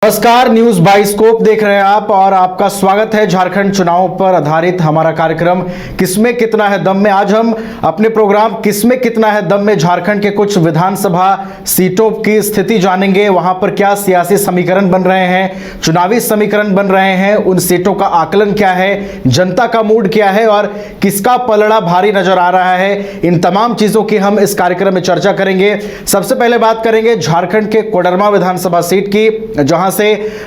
नमस्कार, news bioscope देख रहे हैं आप और आपका स्वागत है झारखंड चुनाव पर आधारित हमारा कार्यक्रम किसमें कितना है दम में। आज हम अपने प्रोग्राम किसमें कितना है दम में झारखंड के कुछ विधानसभा सीटों की स्थिति जानेंगे। वहां पर क्या सियासी समीकरण बन रहे हैं, चुनावी समीकरण बन रहे हैं, उन सीटों का आकलन क्या है, जनता का मूड क्या है और किसका पलड़ा भारी नजर आ रहा है। इन तमाम चीजों की हम इस कार्यक्रम में चर्चा करेंगे। सबसे पहले बात करेंगे झारखंड के कोडरमा विधानसभा सीट की, जहां से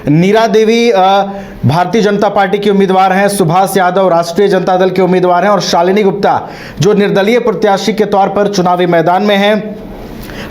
नीरा देवी भारतीय जनता पार्टी की उम्मीदवार हैं, सुभाष यादव राष्ट्रीय जनता दल के उम्मीदवार हैं और शालिनी गुप्ता जो निर्दलीय प्रत्याशी के तौर पर चुनावी मैदान में हैं।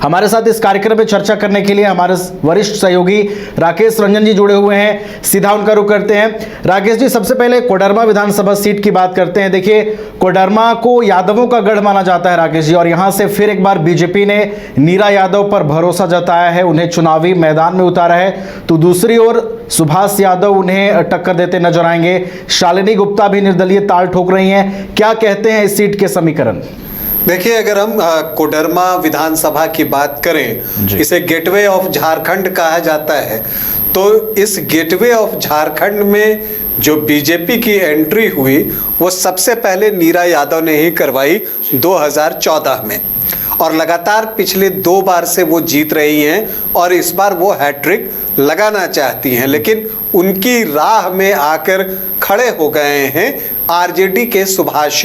हमारे साथ इस कार्यक्रम में चर्चा करने के लिए हमारे वरिष्ठ सहयोगी राकेश रंजन जी जुड़े हुए हैं। सीधा उनका रुख करते हैं। राकेश जी, सबसे पहले कोडरमा विधानसभा सीट की बात करते हैं। देखिए, कोडरमा को यादवों का गढ़ माना जाता है राकेश जी, और यहां से फिर एक बार बीजेपी ने नीरा यादव पर भरोसा जताया है, उन्हें चुनावी मैदान में उतारा है। तो दूसरी ओर सुभाष यादव उन्हें टक्कर देते नजर आएंगे। शालिनी गुप्ता भी निर्दलीय ताल ठोक रही हैं। क्या कहते हैं इस सीट के समीकरण? देखिए, अगर हम कोडरमा विधानसभा की बात करें, इसे गेटवे ऑफ झारखंड कहा जाता है। तो इस गेटवे ऑफ झारखंड में जो बीजेपी की एंट्री हुई वो सबसे पहले नीरा यादव ने ही करवाई 2014 में, और लगातार पिछले 2 बार से वो जीत रही हैं और इस बार वो हैट्रिक लगाना चाहती हैं। लेकिन उनकी राह में आकर खड़े हो गए हैं आरजेडी के सुभाष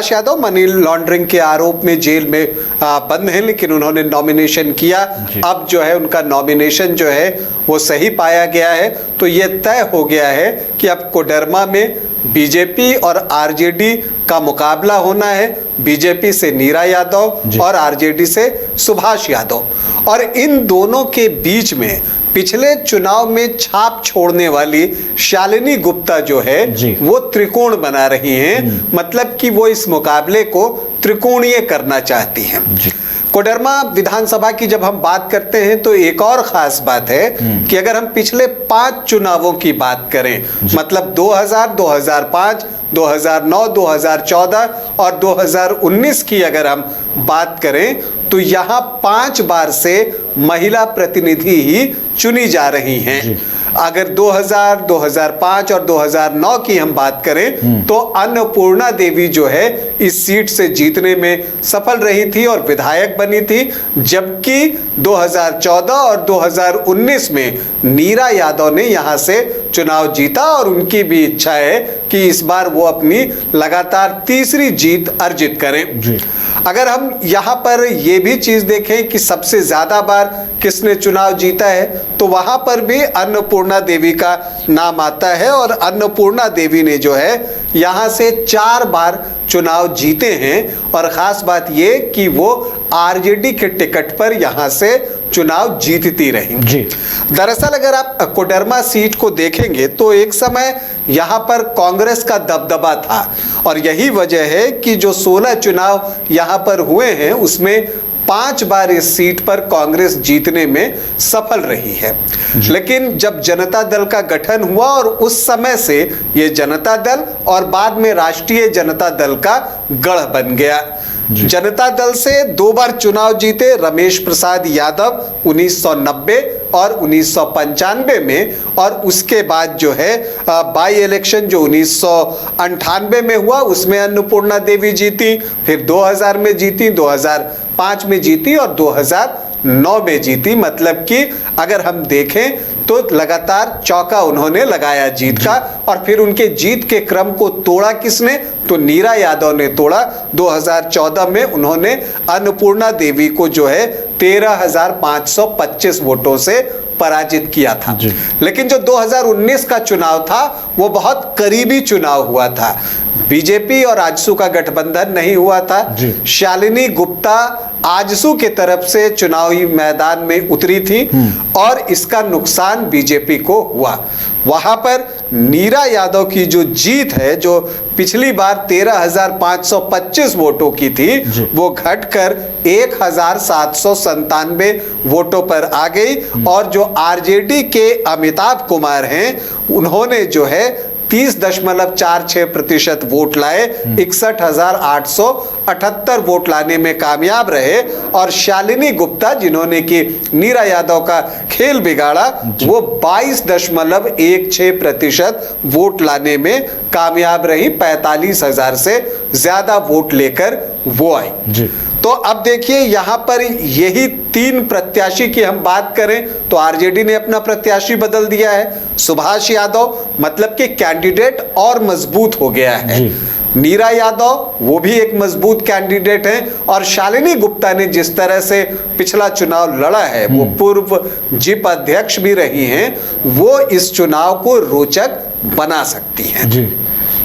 यादव मनी लॉन्ड्रिंग के आरोप में जेल में बंद हैं, लेकिन उन्होंने नॉमिनेशन किया। अब जो है उनका नॉमिनेशन जो है वो सही पाया गया है। तो ये तय हो गया है कि अब कोडरमा में बीजेपी और आरजेडी का मुकाबला होना है। बीजेपी से नीरा यादव और आरजेडी से सुभाष यादव, और इन दोनों के बीच में पिछले चुनाव में छाप छोड़ने वाली शालिनी गुप्ता जो है वो त्रिकोण बना रही हैं। मतलब कि वो इस मुकाबले को त्रिकोणीय करना चाहती हैं। कोडरमा विधानसभा की जब हम बात करते हैं तो एक और खास बात है कि अगर हम पिछले 5 चुनावों की बात करें, मतलब 2000, 2005, 2009, 2014 और 2019 की अगर हम बात करें तो यहाँ 5 बार से महिला प्रतिनिधि ही चुनी जा रही हैं। अगर 2000, 2005 और 2009 की हम बात करें तो अन्नपूर्णा देवी जो है इस सीट से जीतने में सफल रही थी और विधायक बनी थी, जबकि 2014 और 2019 में नीरा यादव ने यहां से चुनाव जीता और उनकी भी इच्छा है कि इस बार वो अपनी लगातार तीसरी जीत अर्जित करें। अगर हम यहाँ पर ये भी चीज देखें कि सबसे ज्यादा बार किसने चुनाव जीता है, तो वहां पर भी अन्नपूर्णा देवी का नाम आता है, और अन्नपूर्णा देवी ने जो है यहाँ से 4 बार चुनाव जीते हैं। और खास बात ये कि वो आरजेडी के टिकट पर यहाँ से चुनाव जीतती रही। दरअसल अगर आप कोडरमा सीट को देखेंगे तो एक समय यहाँ पर कांग्रेस का दबदबा था, और यही वजह है कि जो 16 चुनाव यहाँ पर हुए हैं उसमें 5 बार इस सीट पर कांग्रेस जीतने में सफल रही है। लेकिन जब जनता दल का गठन हुआ और उस समय से ये जनता दल और बाद में राष्ट्रीय जनता दल का गढ़ बन गया। जनता दल से 2 बार चुनाव जीते रमेश प्रसाद यादव 1990 और 1995 में, और उसके बाद जो है बाई इलेक्शन जो 1998 में हुआ उसमें अन्नपूर्णा देवी जीती, फिर 2000 में जीती, 2005 में जीती और 2009 में जीती। मतलब कि अगर हम देखें तो लगातार चौका उन्होंने लगाया जीत का, और फिर उनके जीत के क्रम को तोड़ा किसने, तो नीरा यादव ने तोड़ा। 2014 में उन्होंने अन्नपूर्णा देवी को जो है 13,525 वोटों से पराजित किया था। लेकिन जो 2019 का चुनाव था वो बहुत करीबी चुनाव हुआ था। बीजेपी और आजसू का गठबंधन नहीं हुआ था। शालिनी गुप्ता आजसू के तरफ से चुनावी मैदान में उतरी थी और इसका नुकसान बीजेपी को हुआ। वहां पर नीरा यादव की जो जीत है, जो पिछली बार 13,525 वोटों की थी, वो घटकर 1,797 वोटों पर आ गई। और जो आरजेडी के अमिताभ कुमार हैं उन्होंने जो है 30.46% वोट लाए, 61,878 वोट लाने में कामयाब रहे। और शालिनी गुप्ता जिन्होंने कि नीरा यादव का खेल बिगाड़ा, वो 22.16% वोट लाने में कामयाब रही। 45,000 से ज्यादा वोट लेकर वो आई जी। तो अब देखिए यहां पर यही 3 प्रत्याशी की हम बात करें तो आरजेडी ने अपना प्रत्याशी बदल दिया है। सुभाष यादव मतलब कि कैंडिडेट और मजबूत हो गया है। नीरा यादव वो भी एक मजबूत कैंडिडेट है। और शालिनी गुप्ता ने जिस तरह से पिछला चुनाव लड़ा है, वो पूर्व जिप अध्यक्ष भी रही हैं, वो इस चुनाव को रोचक बना सकती हैं। जी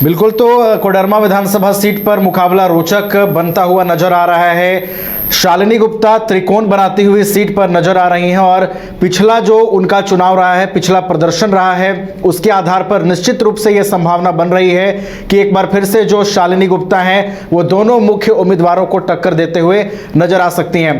बिल्कुल। तो कोडरमा विधानसभा सीट पर मुकाबला रोचक बनता हुआ नजर आ रहा है। शालिनी गुप्ता त्रिकोण बनाती हुई सीट पर नजर आ रही हैं और पिछला जो उनका चुनाव रहा है, पिछला प्रदर्शन रहा है, उसके आधार पर निश्चित रूप से यह संभावना बन रही है कि एक बार फिर से जो शालिनी गुप्ता हैं वो दोनों मुख्य उम्मीदवारों को टक्कर देते हुए नजर आ सकती हैं।